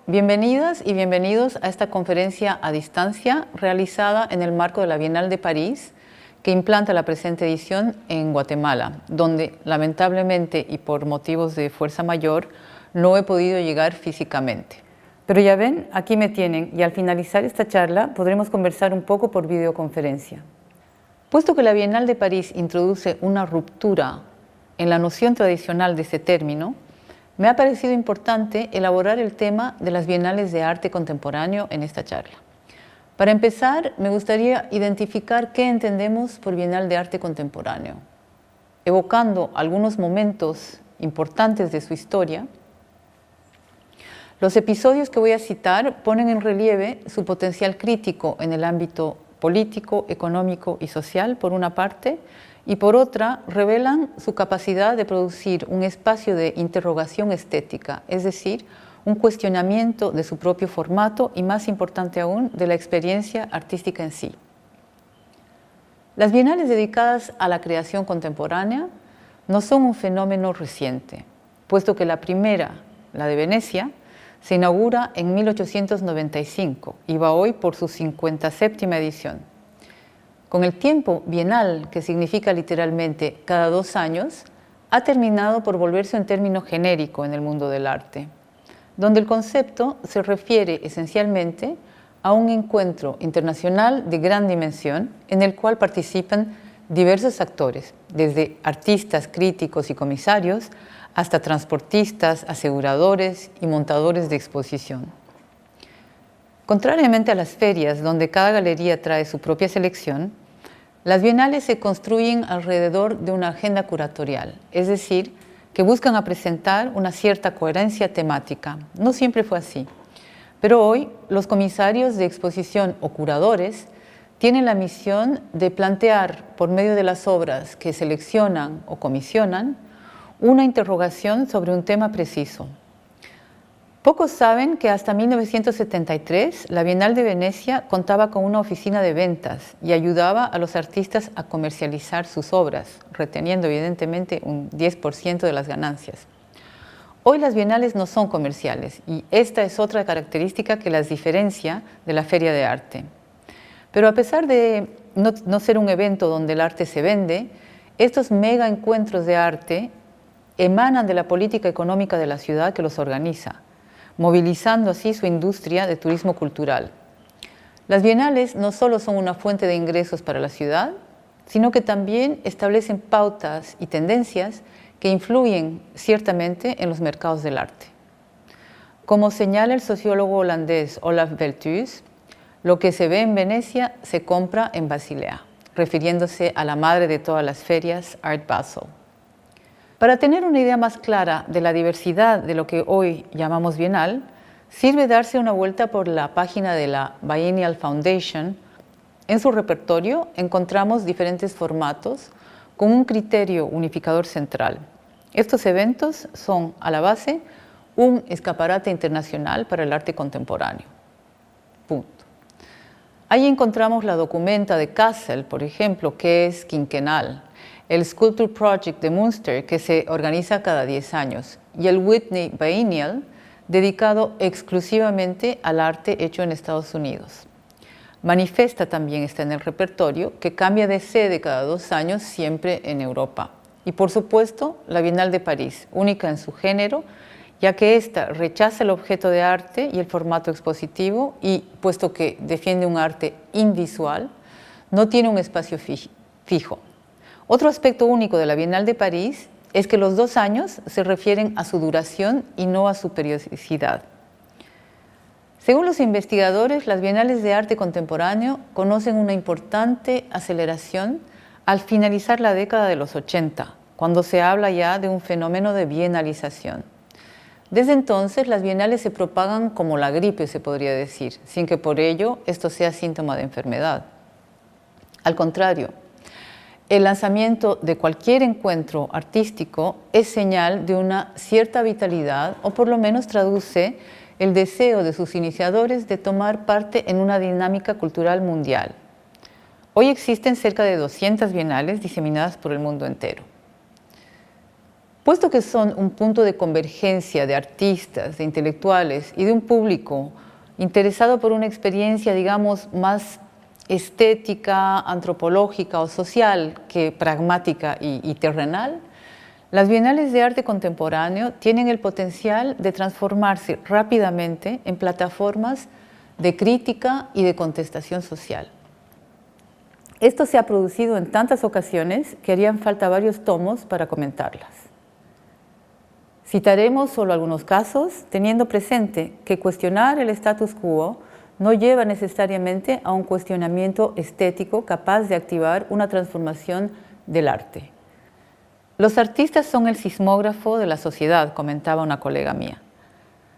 Bienvenidas y bienvenidos a esta conferencia a distancia realizada en el marco de la Bienal de París, que implanta la presente edición en Guatemala, donde lamentablemente y por motivos de fuerza mayor no he podido llegar físicamente. Pero ya ven, aquí me tienen y al finalizar esta charla podremos conversar un poco por videoconferencia. Puesto que la Bienal de París introduce una ruptura en la noción tradicional de este término, me ha parecido importante elaborar el tema de las bienales de arte contemporáneo en esta charla. Para empezar, me gustaría identificar qué entendemos por Bienal de Arte Contemporáneo, evocando algunos momentos importantes de su historia. Los episodios que voy a citar ponen en relieve su potencial crítico en el ámbito político, económico y social, por una parte, y por otra, revelan su capacidad de producir un espacio de interrogación estética, es decir, un cuestionamiento de su propio formato y, más importante aún, de la experiencia artística en sí. Las bienales dedicadas a la creación contemporánea no son un fenómeno reciente, puesto que la primera, la de Venecia, se inaugura en 1895 y va hoy por su 57ª edición. Con el tiempo, bienal, que significa literalmente cada 2 años, ha terminado por volverse un término genérico en el mundo del arte, donde el concepto se refiere esencialmente a un encuentro internacional de gran dimensión en el cual participan diversos actores, desde artistas, críticos y comisarios, hasta transportistas, aseguradores y montadores de exposición. Contrariamente a las ferias, donde cada galería trae su propia selección, las bienales se construyen alrededor de una agenda curatorial, es decir, que buscan presentar una cierta coherencia temática. No siempre fue así, pero hoy los comisarios de exposición o curadores tienen la misión de plantear, por medio de las obras que seleccionan o comisionan, una interrogación sobre un tema preciso. Pocos saben que hasta 1973 la Bienal de Venecia contaba con una oficina de ventas y ayudaba a los artistas a comercializar sus obras, reteniendo evidentemente un 10% de las ganancias. Hoy las bienales no son comerciales y esta es otra característica que las diferencia de la feria de arte. Pero a pesar de no ser un evento donde el arte se vende, estos mega encuentros de arte emanan de la política económica de la ciudad que los organiza, movilizando así su industria de turismo cultural. Las bienales no solo son una fuente de ingresos para la ciudad, sino que también establecen pautas y tendencias que influyen ciertamente en los mercados del arte. Como señala el sociólogo holandés Olaf Belthuis, lo que se ve en Venecia se compra en Basilea, refiriéndose a la madre de todas las ferias, Art Basel. Para tener una idea más clara de la diversidad de lo que hoy llamamos bienal, sirve darse una vuelta por la página de la Biennial Foundation. En su repertorio encontramos diferentes formatos con un criterio unificador central. Estos eventos son, a la base, un escaparate internacional para el arte contemporáneo. Punto. Ahí encontramos la documenta de Kassel, por ejemplo, que es quinquenal, el Sculpture Project de Münster, que se organiza cada 10 años, y el Whitney Biennial, dedicado exclusivamente al arte hecho en Estados Unidos. Manifesta también está en el repertorio, que cambia de sede cada 2 años, siempre en Europa. Y por supuesto, la Bienal de París, única en su género, ya que ésta rechaza el objeto de arte y el formato expositivo y, puesto que defiende un arte invisual, no tiene un espacio fijo. Otro aspecto único de la Bienal de París es que los 2 años se refieren a su duración y no a su periodicidad. Según los investigadores, las bienales de arte contemporáneo conocen una importante aceleración al finalizar la década de los 80, cuando se habla ya de un fenómeno de bienalización. Desde entonces, las bienales se propagan como la gripe, se podría decir, sin que por ello esto sea síntoma de enfermedad. Al contrario, el lanzamiento de cualquier encuentro artístico es señal de una cierta vitalidad o por lo menos traduce el deseo de sus iniciadores de tomar parte en una dinámica cultural mundial. Hoy existen cerca de 200 bienales diseminadas por el mundo entero. Puesto que son un punto de convergencia de artistas, de intelectuales y de un público interesado por una experiencia, digamos, más estética, antropológica o social que pragmática y terrenal, las bienales de arte contemporáneo tienen el potencial de transformarse rápidamente en plataformas de crítica y de contestación social. Esto se ha producido en tantas ocasiones que harían falta varios tomos para comentarlas. Citaremos solo algunos casos, teniendo presente que cuestionar el status quo no lleva necesariamente a un cuestionamiento estético capaz de activar una transformación del arte. Los artistas son el sismógrafo de la sociedad, comentaba una colega mía,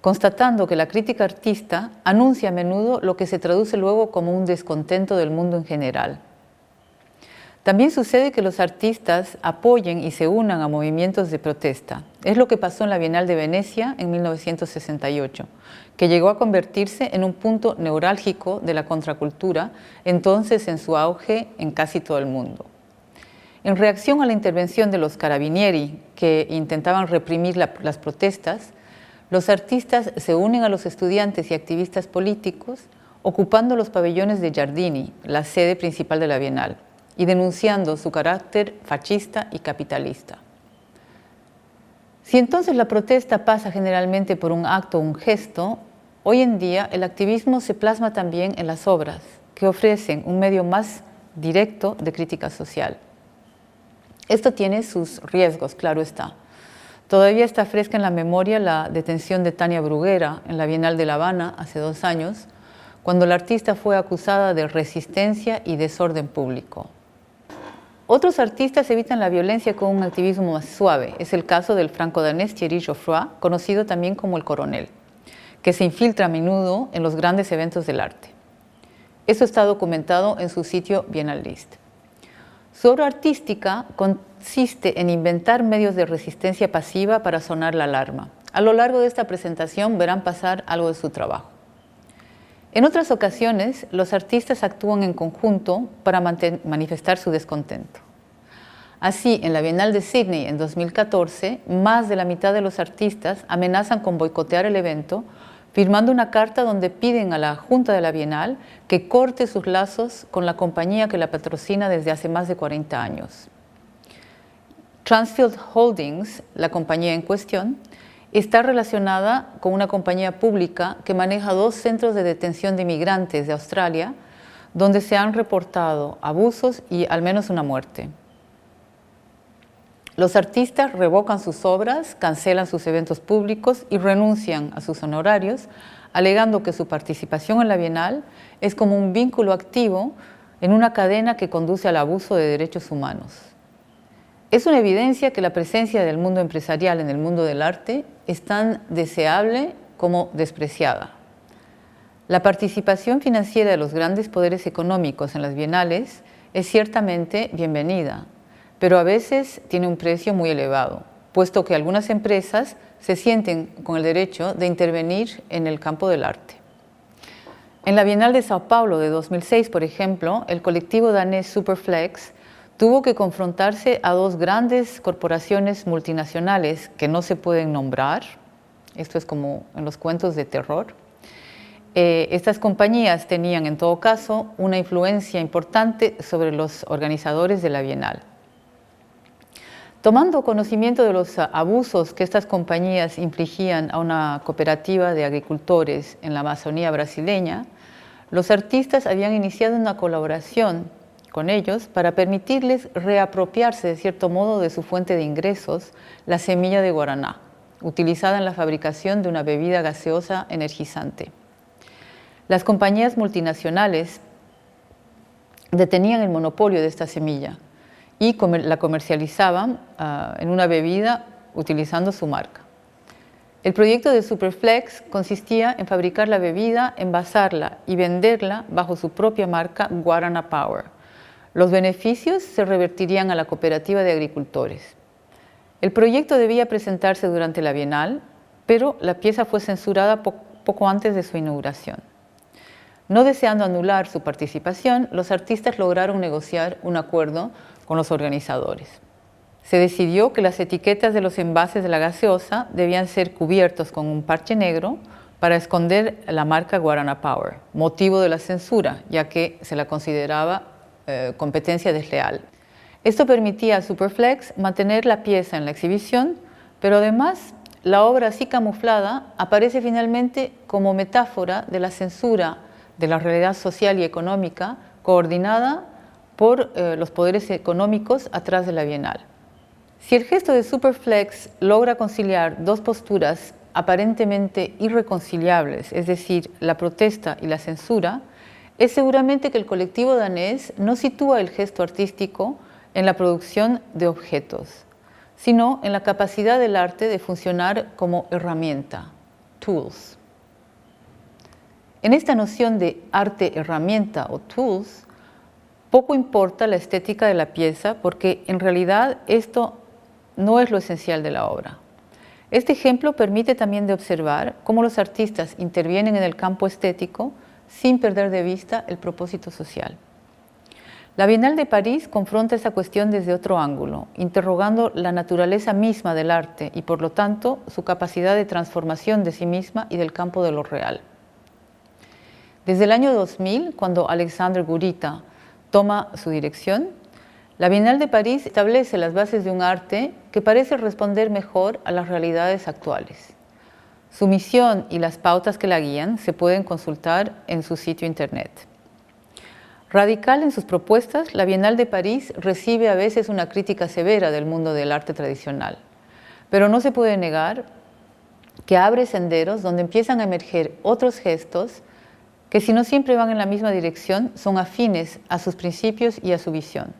constatando que la crítica artista anuncia a menudo lo que se traduce luego como un descontento del mundo en general. También sucede que los artistas apoyen y se unan a movimientos de protesta. Es lo que pasó en la Bienal de Venecia en 1968, que llegó a convertirse en un punto neurálgico de la contracultura, entonces en su auge en casi todo el mundo. En reacción a la intervención de los carabinieri, que intentaban reprimir las protestas, los artistas se unen a los estudiantes y activistas políticos, ocupando los pabellones de Giardini, la sede principal de la Bienal, y denunciando su carácter fascista y capitalista. Si entonces la protesta pasa generalmente por un acto o un gesto, hoy en día el activismo se plasma también en las obras, que ofrecen un medio más directo de crítica social. Esto tiene sus riesgos, claro está. Todavía está fresca en la memoria la detención de Tania Bruguera en la Bienal de La Habana hace 2 años, cuando la artista fue acusada de resistencia y desorden público. Otros artistas evitan la violencia con un activismo más suave. Es el caso del franco-danés Thierry Geoffroy, conocido también como el Coronel, que se infiltra a menudo en los grandes eventos del arte. Eso está documentado en su sitio Bienalist. Su obra artística consiste en inventar medios de resistencia pasiva para sonar la alarma. A lo largo de esta presentación verán pasar algo de su trabajo. En otras ocasiones, los artistas actúan en conjunto para manifestar su descontento. Así, en la Bienal de Sydney en 2014, más de la mitad de los artistas amenazan con boicotear el evento, firmando una carta donde piden a la Junta de la Bienal que corte sus lazos con la compañía que la patrocina desde hace más de 40 años. Transfield Holdings, la compañía en cuestión, está relacionada con una compañía pública que maneja 2 centros de detención de inmigrantes de Australia, donde se han reportado abusos y al menos una muerte. Los artistas revocan sus obras, cancelan sus eventos públicos y renuncian a sus honorarios, alegando que su participación en la Bienal es como un vínculo activo en una cadena que conduce al abuso de derechos humanos. Es una evidencia que la presencia del mundo empresarial en el mundo del arte es tan deseable como despreciada. La participación financiera de los grandes poderes económicos en las bienales es ciertamente bienvenida, pero a veces tiene un precio muy elevado, puesto que algunas empresas se sienten con el derecho de intervenir en el campo del arte. En la Bienal de Sao Paulo de 2006, por ejemplo, el colectivo danés Superflex tuvo que confrontarse a 2 grandes corporaciones multinacionales que no se pueden nombrar. Esto es como en los cuentos de terror. Estas compañías tenían, en todo caso, una influencia importante sobre los organizadores de la Bienal. Tomando conocimiento de los abusos que estas compañías infligían a una cooperativa de agricultores en la Amazonía brasileña, los artistas habían iniciado una colaboración con ellos para permitirles reapropiarse de cierto modo de su fuente de ingresos, la semilla de guaraná, utilizada en la fabricación de una bebida gaseosa energizante. Las compañías multinacionales detenían el monopolio de esta semilla y la comercializaban en una bebida utilizando su marca. El proyecto de Superflex consistía en fabricar la bebida, envasarla y venderla bajo su propia marca Guarana Power. Los beneficios se revertirían a la cooperativa de agricultores. El proyecto debía presentarse durante la Bienal, pero la pieza fue censurada poco antes de su inauguración. No deseando anular su participación, los artistas lograron negociar un acuerdo con los organizadores. Se decidió que las etiquetas de los envases de la gaseosa debían ser cubiertos con un parche negro para esconder la marca Guarana Power, motivo de la censura, ya que se la consideraba competencia desleal. Esto permitía a Superflex mantener la pieza en la exhibición, pero además la obra así camuflada aparece finalmente como metáfora de la censura de la realidad social y económica coordinada por los poderes económicos atrás de la Bienal. Si el gesto de Superflex logra conciliar dos posturas aparentemente irreconciliables, es decir, la protesta y la censura, es seguramente que el colectivo danés no sitúa el gesto artístico en la producción de objetos, sino en la capacidad del arte de funcionar como herramienta, tools. En esta noción de arte-herramienta o tools, poco importa la estética de la pieza porque en realidad esto no es lo esencial de la obra. Este ejemplo permite también de observar cómo los artistas intervienen en el campo estético sin perder de vista el propósito social. La Bienal de París confronta esa cuestión desde otro ángulo, interrogando la naturaleza misma del arte y, por lo tanto, su capacidad de transformación de sí misma y del campo de lo real. Desde el año 2000, cuando Alexandre Gurita toma su dirección, la Bienal de París establece las bases de un arte que parece responder mejor a las realidades actuales. Su misión y las pautas que la guían se pueden consultar en su sitio internet. Radical en sus propuestas, la Bienal de París recibe a veces una crítica severa del mundo del arte tradicional, pero no se puede negar que abre senderos donde empiezan a emerger otros gestos que, si no siempre van en la misma dirección, son afines a sus principios y a su visión.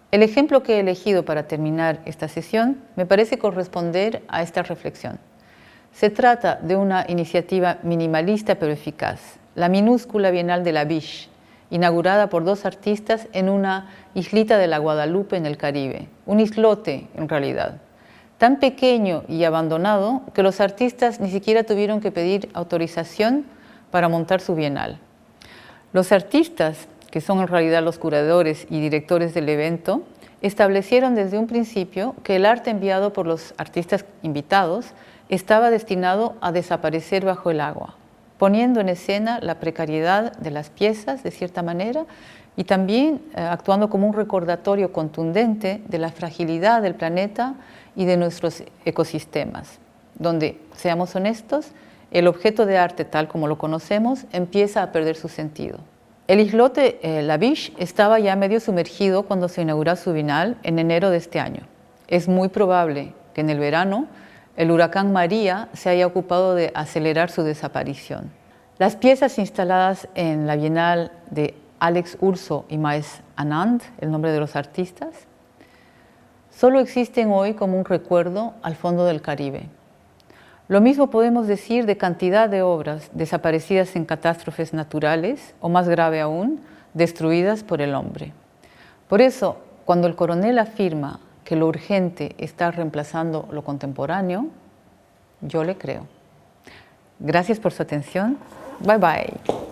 El ejemplo que he elegido para terminar esta sesión me parece corresponder a esta reflexión. Se trata de una iniciativa minimalista pero eficaz, la minúscula Bienal de la Biche, inaugurada por dos artistas en una islita de la Guadalupe en el Caribe, un islote en realidad, tan pequeño y abandonado que los artistas ni siquiera tuvieron que pedir autorización para montar su bienal. Los artistas, que son en realidad los curadores y directores del evento, establecieron desde un principio que el arte enviado por los artistas invitados estaba destinado a desaparecer bajo el agua, poniendo en escena la precariedad de las piezas de cierta manera y también actuando como un recordatorio contundente de la fragilidad del planeta y de nuestros ecosistemas, donde, seamos honestos, el objeto de arte tal como lo conocemos empieza a perder su sentido. El islote La Biche estaba ya medio sumergido cuando se inauguró su bienal en enero de este año. Es muy probable que en el verano el huracán María se haya ocupado de acelerar su desaparición. Las piezas instaladas en la bienal de Alex Urso y Maes Anand, el nombre de los artistas, solo existen hoy como un recuerdo al fondo del Caribe. Lo mismo podemos decir de cantidad de obras desaparecidas en catástrofes naturales, o más grave aún, destruidas por el hombre. Por eso, cuando el coronel afirma que lo urgente está reemplazando lo contemporáneo, yo le creo. Gracias por su atención. Bye bye.